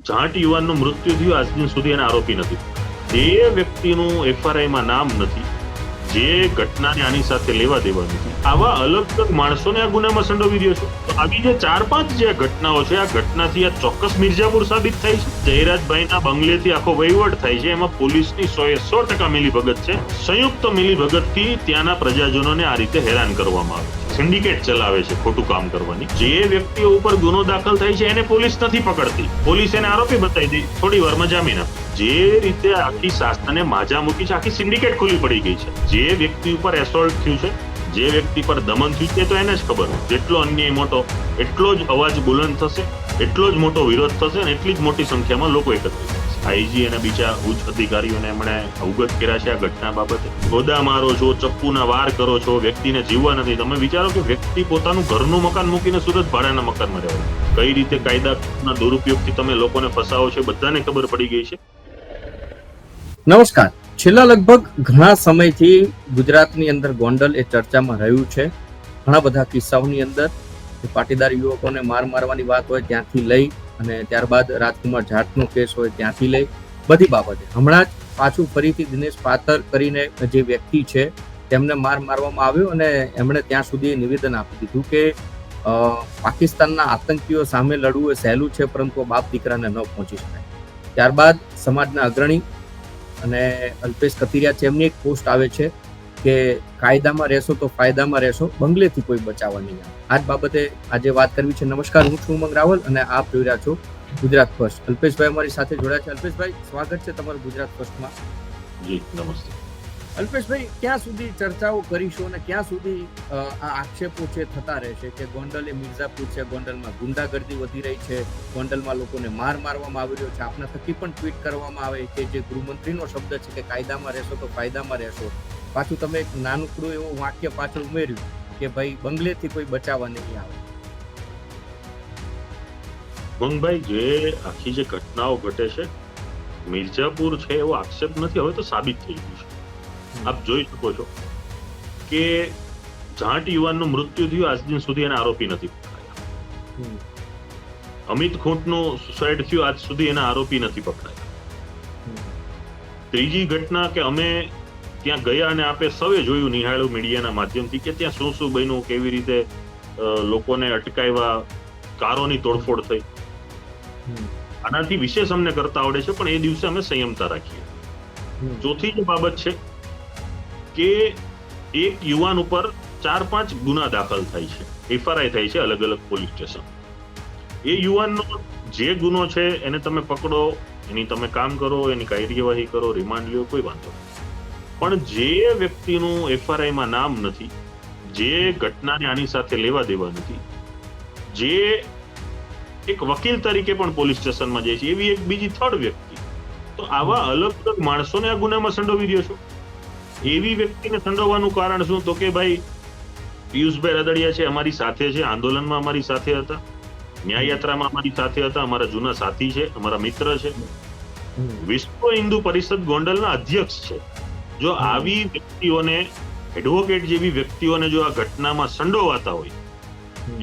જાટ યુવાનનું મૃત્યુ થયું આજ દિન સુધી એના આરોપી નથી. જે વ્યક્તિનું એફઆરઆઈમાં નામ નથી, જે ઘટનાને આની સાથે લેવા દેવા નથી, આવા અલગ અલગ માણસોને આ ગુનામાં સંડોવી રહ્યો છે. તો આવી જે 4-5 જે ઘટનાઓ છે, આ ઘટનાથી આ ચોક્કસ મિર્ઝાપુર સાબિત થાય છે. જયરાજભાઈના બંગલેથી આખો વહીવટ થાય છે, એમાં પોલીસની 100% મિલીભગત છે. સંયુક્ત મિલીભગતથી ત્યાંના પ્રજાજનોને આ રીતે હેરાન કરવામાં આવે છે. સિન્ડિકેટ ચલાવે છે ખોટું કામ કરવાની. જે વ્યક્તિઓ ઉપર ગુનો દાખલ થાય છે એને પોલીસ નથી પકડતી, પોલીસ એને આરોપી બતાવી દે, થોડી વારમાં જામીન આપે. જે રીતે આખી શાસનને માજા મૂકી છે, આખી સિન્ડિકેટ ખુલ્લી પડી ગઈ છે. જે વ્યક્તિ ઉપર એસોલ્ટ થયું છે, જે વ્યક્તિ પર દમન થયું છે, તો એને જ ખબર. જેટલો અન્યાય મોટો એટલો જ અવાજ બુલંદ થશે, એટલો જ મોટો વિરોધ થશે અને એટલી જ મોટી સંખ્યામાં લોકો એકત્રિત થશે. આઈજી અને બીજા ઉચ્ચ અધિકારીઓને એમણે અવગત કર્યા છે આ ઘટના બાબતે. ગોદા મારો છો, ચપ્પુના વાર કરો છો, વ્યક્તિને જીવવા નથી. તમે વિચારો કે વ્યક્તિ પોતાનું ઘરનું મકાન મૂકીને સુરત ભાડાના મકાનમાં રહે. કઈ રીતે કાયદાના દુરુપયોગથી તમે લોકોને ફસાવો છો બધાને ખબર પડી ગઈ છે. નમસ્કાર. છેલ્લા લગભગ ઘણા સમયથી ગુજરાતની અંદર ગોંડલ એ ચર્ચામાં રહ્યું છે. ઘણા બધા કિસ્સાઓની અંદર પાટીદાર યુવકોને મારવાની વાત હોય ત્યાંથી લઈ અને ત્યારબાદ રાજકુમાર જાટનો કેસ હોય ત્યાંથી લઈ બધી બાબતે હમણાં જ પાછું ફરીથી દિનેશ પાતર કરીને જે વ્યક્તિ છે તેમને મારવામાં આવ્યો અને એમણે ત્યાં સુધી નિવેદન આપી દીધું કે પાકિસ્તાનના આતંકીઓ સામે લડવું એ સહેલું છે, પરંતુ બાપ દીકરાને ન પહોંચી શકાય. ત્યારબાદ સમાજના અગ્રણી અને અલ્પેશ કથિરિયા છે, એમની એક પોસ્ટ આવે છે કે કાયદામાં રહેશો તો ફાયદામાં રહેશો, બંગલેથી કોઈ બચાવવા નહીં આવે. આ જ બાબતે આજે વાત કરવી છે. નમસ્કાર, હું છું ઉમંગ રાવલ અને આપ જોઈ રહ્યા છો ગુજરાત ફર્સ્ટ. અલ્પેશભાઈ અમારી સાથે જોડાયા છે. અલ્પેશભાઈ, સ્વાગત છે તમારું ગુજરાત ફર્સ્ટમાં. જી નમસ્તે. અલ્પેશભાઈ, ક્યાં સુધી ચર્ચાઓ કરીશું અને ક્યાં સુધી આ આક્ષેપો છે થતા રહેશે કે ગોંડલ એ મિર્ઝાપુર છે, ગોંડલમાં ગુંડાગર્દી વધી રહી છે, ગોંડલમાં લોકોને મારવામાં આવી રહ્યો છે. આપના થકી પણ ટ્વીટ કરવામાં આવે કે જે ગૃહમંત્રીનો શબ્દ છે કે કાયદામાં રહેશો તો ફાયદામાં રહેશો, પાછું તમે એક નાનકડું એવું વાક્ય પાછળ ઉમેર્યું કે ભાઈ બંગલેથી કોઈ બચાવવા નહીં આવે. મંગભાઈ, જે આખી જે ઘટનાઓ ઘટે છે, મિર્ઝાપુર છે એવો આક્ષેપ નથી, હવે તો સાબિત થઈ ગયું છે. આપ જોઈ શકો છો કે જાટ યુવાનનું મૃત્યુ થયું આજ દિન સુધી એના આરોપી નથી પકડાયા. અમિત ખૂંટનું સુસાઇડ થયું આજ સુધી એના આરોપી નથી પકડાયા. ત્રીજી ઘટના કે અમે ત્યાં ગયા અને આપે સૌએ જોયું, નિહાળ્યું મીડિયાના માધ્યમથી કે ત્યાં શું શું બન્યું, કેવી રીતે લોકોને અટકાવ્યા, કારોની તોડફોડ થઈ. આનાથી વિશેષ અમને કરતા આવડે છે, પણ એ દિવસે અમે સંયમતા રાખીએ. ચોથી જે બાબત છે કે એક યુવાન ઉપર 4-5 ગુના દાખલ થાય છે, એફઆરઆઈ થાય છે અલગ અલગ પોલીસ સ્ટેશન. એ યુવાનનો જે ગુનો છે એને તમે પકડો, એની તમે કામ કરો, એની કાર્યવાહી કરો, રિમાન્ડ લ્યો, કોઈ વાંધો નથી. પણ જે વ્યક્તિનું એફઆરઆઈમાં નામ નથી, જે ઘટનાને આની સાથે લેવા દેવા નથી, જે એક વકીલ તરીકે પણ પોલીસ સ્ટેશનમાં જાય છે, એવી એક બીજી થર્ડ વ્યક્તિ, તો આવા અલગ અલગ માણસોને આ ગુનામાં સંડોવી રહ્યો છો. એવી વ્યક્તિને સંડોવવાનું કારણ શું? તો કે ભાઈ પિયુષભાઈ રદડિયા છે, અમારી સાથે છે, આંદોલનમાં અમારી સાથે હતા, ન્યાય યાત્રામાં અમારી સાથે હતા, અમારા જૂના સાથી છે, અમારા મિત્ર છે, વિશ્વ હિન્દુ પરિષદ ગોંડલના અધ્યક્ષ છે. જો આવી વ્યક્તિઓને, એડવોકેટ જેવી વ્યક્તિઓને જો આ ઘટનામાં સંડોવાતા હોય,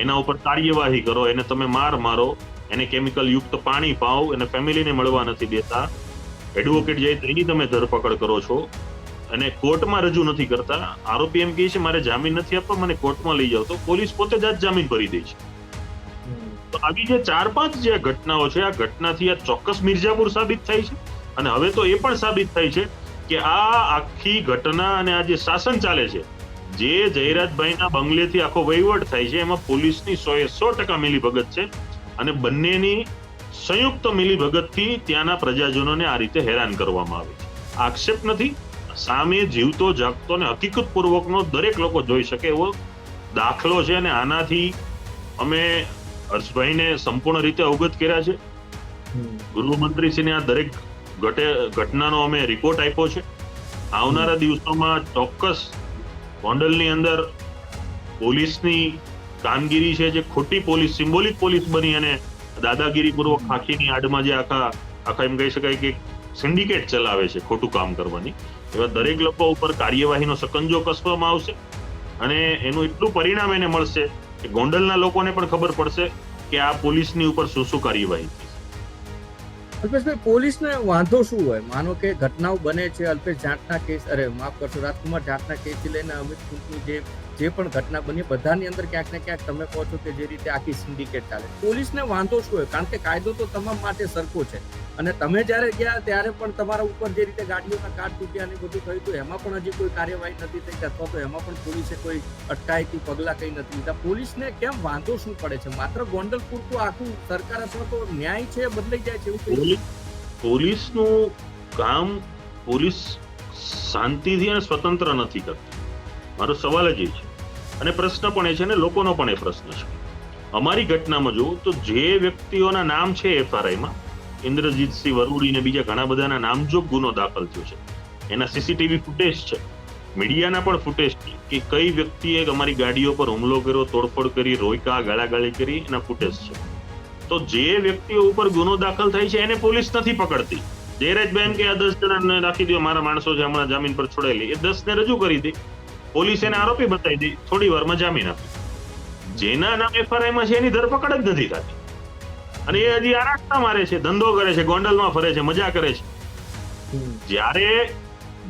એના ઉપર કાર્યવાહી કરો, એને તમે મારો, એને કેમિકલ યુક્ત પાણી પાઓ, એને ફેમિલીને મળવા નથી દેતા, એડવોકેટ જાય તો એની તમે ધરપકડ કરો છો અને કોર્ટમાં રજૂ નથી કરતા, આરોપી એમ કહે છે મારે જામીન નથી આપવા, મને કોર્ટમાં લઈ જાઓ, તો પોલીસ પોતે જ જામીન ભરી દે છે. તો આવી જે 4-5 જે ઘટનાઓ છે, આ ઘટનાથી આ ચોક્કસ મિર્ઝાપુર સાબિત થાય છે. અને હવે તો એ પણ સાબિત થાય છે કે આ આખી ઘટના અને આ જે શાસન ચાલે છે, જે જયરાજભાઈના બંગલેથી આખો વહીવટ થાય છે, એમાં પોલીસની 100% મિલીભગત છે અને બંનેની સંયુક્ત મિલીભગતથી ત્યાંના પ્રજાજનોને આ રીતે હેરાન કરવામાં આવે છે. આક્ષેપ નથી, સામે જીવતો જાગતો અને હકીકત પૂર્વકનો દરેક લોકો જોઈ શકે એવો દાખલો છે. અને આનાથી અમે હર્ષભાઈને સંપૂર્ણ રીતે અવગત કર્યા છે. ગૃહમંત્રીશ્રીને આ દરેક ઘટનાનો અમે રિપોર્ટ આપ્યો છે. આવનારા દિવસોમાં ચોક્કસ ગોંડલની અંદર પોલીસની કામગીરી છે, જે ખોટી પોલીસ, સિમ્બોલિક પોલીસ બની અને દાદાગીરી પૂર્વક ખાખીની આડમાં જે આખા એમ કહી શકાય કે સિન્ડિકેટ ચલાવે છે ખોટું કામ કરવાની, એવા દરેક લોકો ઉપર કાર્યવાહીનો સકંજો કસવામાં આવશે. અને એનું એટલું પરિણામ એને મળશે કે ગોંડલના લોકોને પણ ખબર પડશે કે આ પોલીસની ઉપર શું શું કાર્યવાહી થઈ. અલ્પેશભાઈ, પોલીસને વાંધો શું હોય? માનો કે ઘટનાઓ બને છે, અલ્પેશ જાટના કેસ, માફ કરશો, રાજકુમાર જાટના કેસથી લઈને અમિત ખૂંટની જે પણ ઘટના બની, બધાની અંદર ક્યાંક ને ક્યાંક તમે કહો છો કે જે રીતે આખી સિન્ડિકેટ ચાલે, પોલીસને વાંધો શું હોય? કારણ કે કાયદો તો તમામ માટે સરખો છે, અને તમે જ્યારે ગયા ત્યારે પણ તમારા ઉપર જે રીતે ગાડીઓના કાચ તૂટ્યા ને બધું થયું હતું, એમાં પણ હજી કોઈ કાર્યવાહી નથી થઈ, અથવા તો એમાં પણ પોલીસે કોઈ અટકાયતી પગલાં કંઈ નથી લીધા. પોલીસને કેમ વાંધો શું પડે છે? માત્ર ગોંડલ પૂરતું આખું સરકાર અથવા તો ન્યાય છે બદલાઈ જાય છે એવું કંઈ? પોલીસનું કામ, પોલીસ શાંતિથી અને સ્વતંત્ર નથી કરતી. મારો સવાલ જ એ છે, અને પ્રશ્ન પણ એ છે ને લોકોનો પણ એ પ્રશ્ન છે. અમારી ઘટનામાં જો તો જે વ્યક્તિઓના નામ છે એફઆરઆઈમાં, ઇન્દ્રજીતસિંહ વરુડી ને બીજા ઘણા બધાના નામજોગ ગુનો દાખલ થયો છે, એના સીસીટીવી ફૂટેજ છે, મીડિયાના પણ ફૂટેજ છે કે કઈ વ્યક્તિએ અમારી ગાડીઓ પર હુમલો કર્યો, તોડફોડ કરી, રોયકા, ગાળાગાળી કરી, એના ફૂટેજ છે. તો જે વ્યક્તિઓ ઉપર ગુનો દાખલ થાય છે એને પોલીસ નથી પકડતી. જયરાજભાઈ કે આ 10 જણાને રાખી દો, મારા માણસો છે, હમણાં જામીન પર છોડાયેલી, એ 10 ને રજૂ કરી દે, પોલીસ એને આરોપી બતાવી દે, થોડી વારમાં જામીન આપી. જેના નામ એફઆરઆઈમાં છે એની ધરપકડ જ નથી થતી, અને એ હજી આરાટતા મારે છે, ધંધો કરે છે, ગોંડલમાં ફરે છે, મજા કરે છે. જ્યારે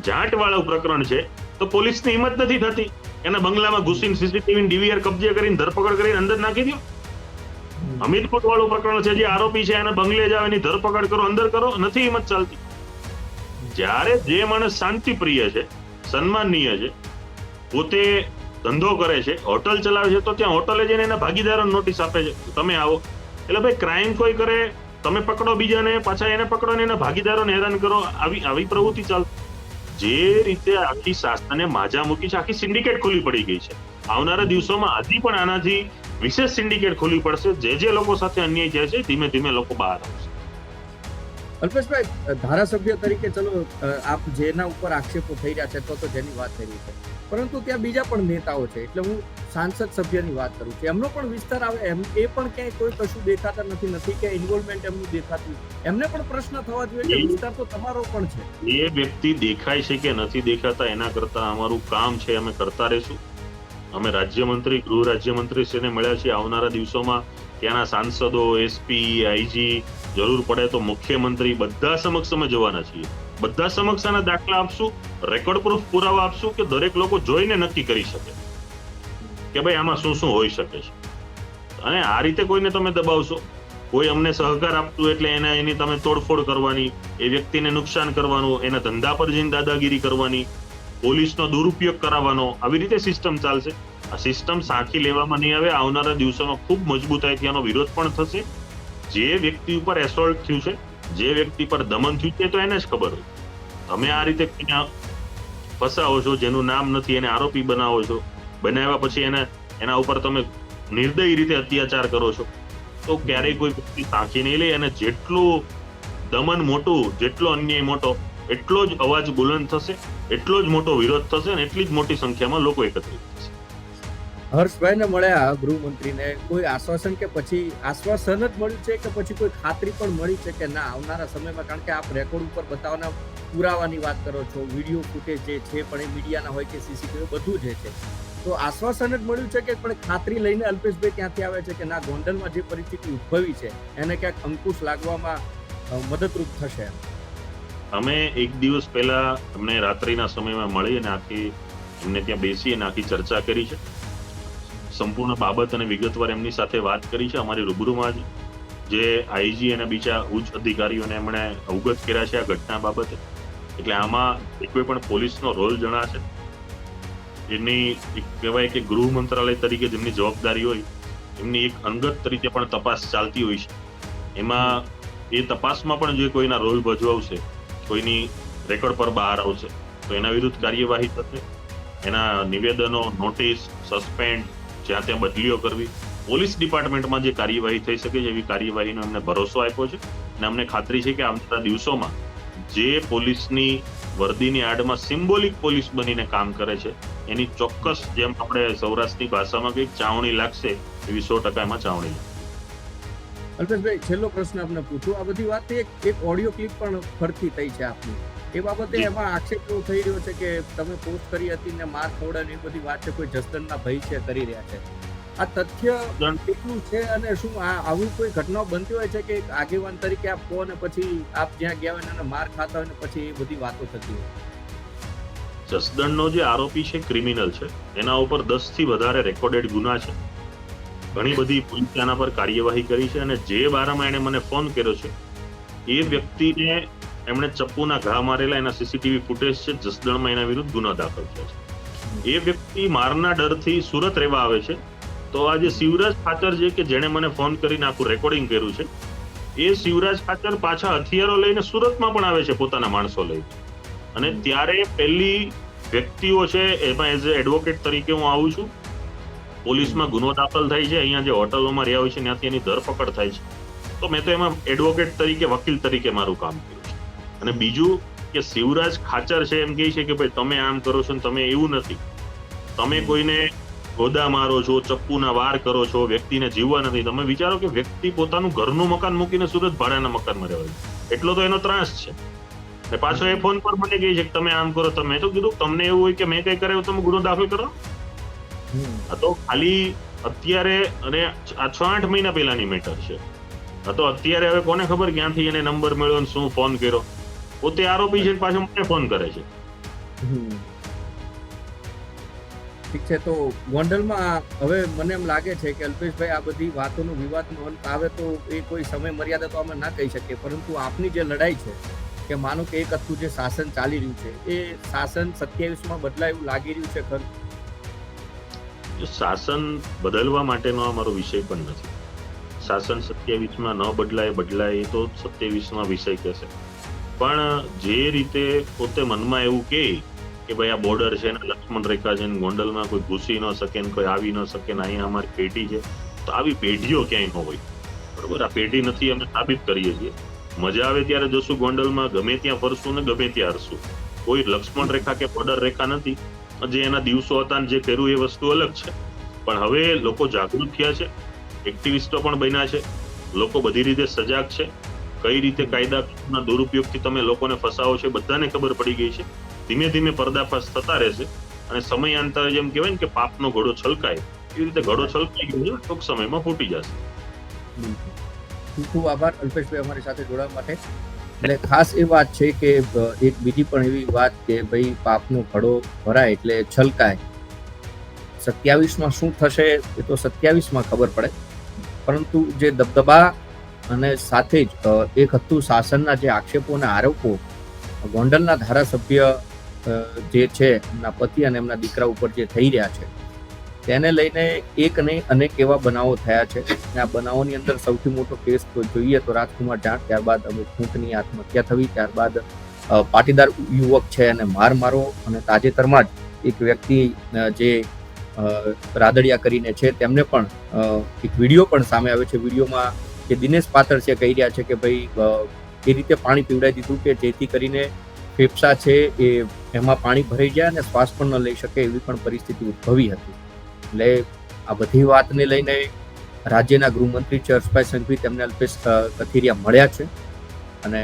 જાટ વાળું પ્રકરણ છે તો પોલીસની હિંમત નથી થતી એના બંગલામાં ઘૂસીને સીસીટીવી ડીવીઆર કબજે કરીને ધરપકડ કરીને અંદર નાખી દો. અમિતકોટ વાળું પ્રકરણ છે, જે આરોપી છે એના બંગલે જાવ, એની ધરપકડ કરો, અંદર કરો, નથી હિંમત ચાલતી. જ્યારે જે માણસ શાંતિ પ્રિય છે, સન્માનનીય છે, પોતે ધંધો કરે છે, હોટલ ચલાવે છે, તો ત્યાં હોટલે જઈને એના ભાગીદારોને નોટિસ આપે છે, તમે આવો. એટલે ભાઈ ક્રાઇમ કોઈ કરે, તમે પકડો બીજાને, પાછા એને પકડો ને એના ભાગીદારોને હેરાન કરો, આવી પ્રવૃત્તિ ચાલતી. જે રીતે આખી શાસનને માજા મૂકી છે, આખી સિન્ડિકેટ ખુલ્લી પડી ગઈ છે. આવનારા દિવસોમાં હજી પણ આનાથી વિશેષ સિન્ડિકેટ ખુલ્લી પડશે. જે લોકો સાથે અન્યાય થાય છે, ધીમે ધીમે લોકો બહાર આવશે. અલ્પેશભાઈ, ધારાસભ્ય તરીકે ચલો આપ જેના ઉપર આક્ષેપો થઈ રહ્યા છે તો જેની વાત થઈ રહી છે, પરંતુ ત્યાં બીજા પણ નેતાઓ છે, એટલે હું સાંસદ સભ્યની વાત કરું છું, એમનો પણ વિસ્તાર આવે, એ પણ ક્યાંય કોઈ કશું દેખાતા નથી કે ઇન્વોલ્વમેન્ટ એમનું દેખાતું, એમને પણ પ્રશ્ન થવા જોઈએ કે વિસ્તાર તો તમારો પણ છે. એ વ્યક્તિ દેખાય છે કે નથી દેખાતા, એના કરતા અમારું કામ છે, અમે કરતા રહીશું. અમે રાજ્યમંત્રી, ગૃહ રાજ્યમંત્રી શ્રીને મળ્યા છીએ. આવનારા દિવસોમાં ત્યાંના સાંસદો, એસપી, આઈજી, જરૂર પડે તો મુખ્યમંત્રી, બધા સમક્ષ અમે જવાના છીએ. બધા સમક્ષ આના દાખલા આપશું, રેકોર્ડ પ્રૂફ પુરાવા આપશું કે દરેક લોકો જોઈને નક્કી કરી શકે કે ભાઈ આમાં શું શું હોઈ શકે છે. અને આ રીતે કોઈને તમે દબાવશો, કોઈ અમને સહકાર આપતું એટલે એની તમે તોડફોડ કરવાની, એ વ્યક્તિને નુકસાન કરવાનું, એના ધંધા પર જઈને દાદાગીરી કરવાની, પોલીસનો દુરુપયોગ કરાવવાનો, આવી રીતે સિસ્ટમ ચાલશે. આ સિસ્ટમ સાંખી લેવામાં નહીં આવે. આવનારા દિવસોમાં ખૂબ મજબૂતાઈથી આનો વિરોધ પણ થશે. જે વ્યક્તિ ઉપર એસોલ્ટ થયું છે, જે વ્યક્તિ પર દમન થયું છે, તો એને જ ખબર હોય. તમે આ રીતે ફસાવો છો, જેનું નામ નથી એને આરોપી બનાવો છો, બનાવ્યા પછી એના ઉપર તમે નિર્દય રીતે અત્યાચાર કરો છો, તો ક્યારેય કોઈ વ્યક્તિ સાંખી નહીં લે. અને જેટલું દમન મોટું, જેટલો અન્યાય મોટો, એટલો જ અવાજ બુલંદ થશે, એટલો જ મોટો વિરોધ થશે, અને એટલી જ મોટી સંખ્યામાં લોકો એકત્રિત થશે. હર્ષભાઈને મળ્યા ગૃહમંત્રીને, કોઈ આશ્વાસન કે પછી આશ્વાસન જ મળ્યું છે કે પછી કોઈ ખાતરી પણ મળી છે કે ના આવનારા સમયમાં, કારણ કે આપ રેકોર્ડ ઉપર બતાવવાના પુરાવાની વાત કરો છો, વિડીયો ફૂટેજ જે છે પણ એ મીડિયાના હોય કે સીસીટીવી બધું જે છે, તો આશ્વાસન જ મળ્યું છે કે પણ ખાતરી લઈને અલ્પેશભાઈ ત્યાંથી આવે છે કે ના ગોંડલમાં જે પરિસ્થિતિ ઉદ્ભવી છે એને ક્યાંક અંકુશ લાગવામાં મદદરૂપ થશે? અમે એક દિવસ પહેલા અમને રાત્રિના સમયમાં મળી અને એમને ત્યાં બેસી અને આખી ચર્ચા કરી છે. સંપૂર્ણ બાબત અને વિગતવાર એમની સાથે વાત કરી છે. અમારી રૂબરૂમાં જે આઈજી અને બીજા ઉચ્ચ અધિકારીઓને એમણે અવગત કર્યા છે આ ઘટના બાબતે. એટલે આમાં કોઈ પણ પોલીસનો રોલ જણાશે. એની કહેવાય કે ગૃહ મંત્રાલય તરીકે જેમની જવાબદારી હોય, એમની એક અંગત રીતે પણ તપાસ ચાલતી હોય છે. એમાં એ તપાસમાં પણ જે કોઈના રોલ ભજવાશે, કોઈની રેકોર્ડ પર બહાર આવશે, તો એના વિરુદ્ધ કાર્યવાહી થશે. એના નિવેદનો, નોટિસ, સસ્પેન્ડ, જ્યાં ત્યાં બદલીઓ કરવી, પોલીસ ડિપાર્ટમેન્ટમાં જે કાર્યવાહી થઈ શકે છે એવી કાર્યવાહીનો અમને ભરોસો આપ્યો છે. અને અમને ખાતરી છે કે આવનારા દિવસોમાં જે પોલીસની વર્દીની આડમાં સિમ્બોલિક પોલીસ બનીને કામ કરે છે, એની ચોક્કસ, જેમ આપણે સૌરાષ્ટ્રની ભાષામાં કંઈક ચાવણી લાગશે, એવી 100% એમાં ચાવણી લાગશે. અલ્પેશભાઈ, છેલ્લો પ્રશ્ન આપને પૂછું. આ બધી વાત એક ઓડિયો ક્લિપ પણ ફરતી થઈ છે આપની, એ બાબતે એમાં આક્ષેપ એવો થઈ રહ્યો છે કે તમે પોસ્ટ કરી હતી ને માર ખવડાવવાની એ બધી વાત છે, કોઈ જસદણના ભય છે કરી રહ્યા છે, આ તથ્ય દંડ કેટલું છે અને શું આવું કોઈ ઘટનાઓ બનતી હોય છે કે એક આગેવાન તરીકે આપ કહો ને પછી આપ જ્યાં ગયા હોય ને માર ખાતા હોય ને પછી એ બધી વાતો થતી હોય? જસદણનો જે આરોપી છે ક્રિમિનલ છે, એના ઉપર 10 થી વધારે રેકોર્ડેડ ગુના છે. ઘણી બધી પોલીસે આના પર કાર્યવાહી કરી છે અને જે બારામાં એને મને ફોન કર્યો છે એ વ્યક્તિને એમણે ચપ્પુના ઘા મારેલા એના સીસીટીવી ફૂટેજ છે. જસદણમાં એના વિરુદ્ધ ગુનો દાખલ થયો છે. એ વ્યક્તિ મારના ડરથી સુરત રહેવા આવે છે. તો આ જે શિવરાજ ખાચર છે કે જેણે મને ફોન કરીને આખું રેકોર્ડિંગ કર્યું છે, એ શિવરાજ ખાચર પાછા હથિયારો લઈને સુરતમાં પણ આવે છે પોતાના માણસો લઈ. અને ત્યારે પહેલી વ્યક્તિઓ છે એમાં એઝ એ એડવોકેટ તરીકે હું આવું છું. પોલીસમાં ગુનો દાખલ થાય છે, અહીંયા જે હોટલોમાં રહ્યા હોય છે ત્યાંથી એની ધરપકડ થાય છે. તો મેં તો એમાં એડવોકેટ તરીકે, વકીલ તરીકે મારું કામ કર્યું છે. અને બીજું કે શિવરાજ ખાચર છે એમ કહે છે કે ભાઈ તમે આમ કરો છો ને તમે, એવું નથી. તમે કોઈને ગોદા મારો છો, ચપ્પુના વાર કરો છો, વ્યક્તિને જીવવા નથી. તમે વિચારો કે વ્યક્તિ પોતાનું ઘરનું મકાન મૂકીને સુરત ભાડાના મકાનમાં રહેવા છે. એટલો તો એનો ત્રાસ છે. ને પાછો એ ફોન પર મને કહે છે કે તમે આમ કરો. તમે તો કીધું તમને એવું હોય કે મેં કઈ કરાયું તમે ગુનો દાખલ કરો. આ તો ખાલી અત્યારે અને આ 6-8 મહિના પહેલાની મેટર છે. આ તો અત્યારે હવે કોને ખબર ક્યાંથી એને નંબર મળ્યો ને શું ફોન કર્યો. પોતે આરોપી છે પાછો મને ફોન કરે છે. ઠીક છે, તો ગોંડલમાં હવે મને એમ લાગે છે કે અલ્પેશભાઈ આ બધી વાતોનો વિવાદનો અંત આવે તો એ કોઈ સમય મર્યાદા તો અમે ના કહી શકીએ, પરંતુ આપની જે લડાઈ છે કે માનો કે એક હતું જે શાસન ચાલી રહ્યું છે એ શાસન 27માં બદલાય એવું લાગી રહ્યું છે ખરું? શાસન બદલવા માટેનો અમારો વિષય પણ નથી. શાસન 27માં ન બદલાય એ તો 27માં વિષય કહેશે. પણ જે રીતે પોતે મનમાં એવું કે ભાઈ આ બોર્ડર છે ને લક્ષ્મણ રેખા છે ને ગોંડલમાં કોઈ ઘૂસી ન શકે ને કોઈ આવી ન શકે ને અહીંયા અમારી પેઢી છે, તો આવી પેઢીઓ ક્યાંય ન હોય. બરોબર, આ પેઢી નથી અમે સાબિત કરીએ છીએ. મજા આવે ત્યારે જશું ગોંડલમાં, ગમે ત્યાં ફરશું ને ગમે ત્યાં હરશું. કોઈ લક્ષ્મણ રેખા કે બોર્ડર રેખા નથી. જે એના દિવસો હતા ને જે કર્યું એ વસ્તુ અલગ છે. પણ હવે લોકો જાગૃત થયા છે, એક્ટિવિસ્ટો પણ બન્યા છે, લોકો બધી રીતે સજાગ છે. કઈ રીતે કાયદાના દુરુપયોગથી તમે લોકોને ફસાવો છો બધાને ખબર પડી ગઈ છે. ધીમે ધીમે પર્દાફાશ થતા રહેશે અને સમયાંતરે જેમ કહેવાય ને કે પાપનો ઘડો છલકાય એવી રીતે ઘડો છલકાઈ ગયો છે, ટૂંક સમયમાં ફૂટી જશે. ખૂબ ખૂબ આભાર અલ્પેશભાઈ અમારી સાથે જોડાવા માટે. એટલે ખાસ એ વાત છે કે એક બીજી પણ એવી વાત કે ભાઈ પાપનો ઘડો ભરાય એટલે છલકાય. 27માં શું થશે એ તો 27માં ખબર પડે, પરંતુ જે દબદબા અને સાથે જ એક હતું શાસનના જે આક્ષેપો અને આરોપો ગોંડલના ધારાસભ્ય જે છે એમના પતિ અને એમના દીકરા ઉપર જે થઈ રહ્યા છે તેને લઈને એક નહીં અનેક એવા બનાવો થયા છે. આ બનાવોની અંદર સૌથી મોટો કેસ તો જોઈએ તો રાજકુમાર જાટ, ત્યારબાદ અમિત ખૂંટની આત્મહત્યા થવી, ત્યારબાદ પાટીદાર યુવક છે અને મારો અને તાજેતરમાં જ એક વ્યક્તિ જે રાદડિયા કરીને છે તેમને પણ એક વિડીયો પણ સામે આવ્યો છે. વિડીયોમાં જે દિનેશ પાત્ર છે કહી રહ્યા છે કે ભાઈ એ રીતે પાણી પીવડાવી દીધું કે જેથી કરીને ફેફસા છે એ એમાં પાણી ભરાઈ જાય અને શ્વાસ પણ ન લઈ શકે એવી પણ પરિસ્થિતિ ઉદ્ભવી હતી. એટલે આ બધી વાતને લઈને રાજ્યના ગૃહમંત્રી છે હર્ષભાઈ સંઘવી તેમને અલ્પેશ કથિરિયા મળ્યા છે અને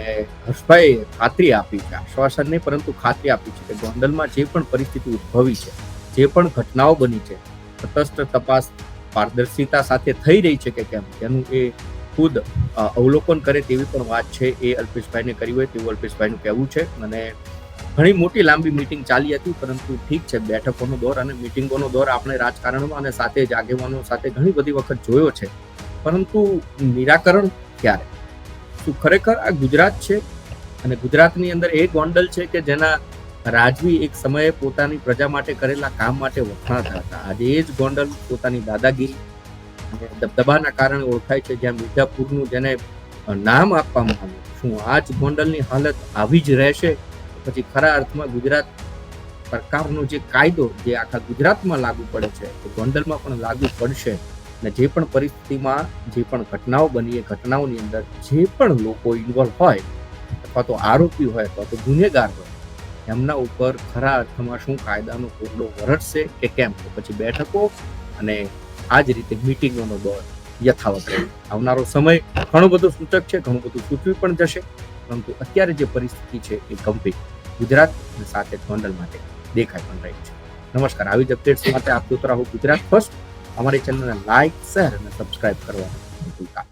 હર્ષભાઈ ખાતરી આપી છે, આશ્વાસન નહીં પરંતુ ખાતરી આપી છે કે ગોંડલમાં જે પણ પરિસ્થિતિ ઉદ્ભવી છે, જે પણ ઘટનાઓ બની છે, તટસ્થ તપાસ પારદર્શિતા સાથે થઈ રહી છે કે કેમ તેનું એ ખુદ અવલોકન કરે તેવી પણ વાત છે એ અલ્પેશભાઈને કરી હોય તેવું અલ્પેશભાઈનું કહેવું છે. અને ઘણી મોટી લાંબી મિટિંગ ચાલી હતી, પરંતુ ઠીક છે, બેઠકોનો દોર અને મિટિંગોનો દોર આપણે રાજકારણમાં અને સાથે જ આગેવાનો સાથે ઘણી બધી વખત જોયો છે, પરંતુ નિરાકરણ ક્યારે? શું ખરેખર આ ગુજરાત છે અને ગુજરાતની અંદર એ ગોંડલ છે કે જેના રાજવી એક સમયે પોતાની પ્રજા માટે કરેલા કામ માટે વખણાતા હતા? આજે એ જ ગોંડલ પોતાની દાદાગીરી અને દબદબાના કારણે ઓળખાય છે, જ્યાં મિર્ઝાપુરનું જેને નામ આપવામાં આવ્યું. શું આ જ ગોંડલની હાલત આવી જ રહેશે? પછી ખરા અર્થમાં ગુજરાત સરકારનો જે કાયદો જે આખા ગુજરાતમાં લાગુ પડે છે એ ગોંડલમાં પણ લાગુ પડશે અને જે પણ પરિસ્થિતિમાં જે પણ ઘટનાઓ બની એ ઘટનાઓની અંદર જે પણ લોકો ઇન્વોલ્વ હોય અથવા તો આરોપી હોય અથવા તો ગુનેગાર હોય એમના ઉપર ખરા અર્થમાં શું કાયદાનો કોરડો વરસશે કે કેમ? તો પછી બેઠકો અને આ જ રીતે મિટિંગોનો દોર યથાવત રહે. આવનારો સમય ઘણું બધું સૂચક છે, ઘણું બધું સૂચવી પણ જશે, પરંતુ અત્યારે જે પરિસ્થિતિ છે એ ગંભીર ગુજરાત અને સાથે ગોંડલ માટે દેખાઈ પણ રહી છે. નમસ્કાર, આવી જ અપડેટ્સ માટે આપ જોતા રહો ગુજરાત ફર્સ્ટ. અમારી ચેનલને લાઈક શેર અને સબસ્ક્રાઇબ કરવાનું ભૂલતા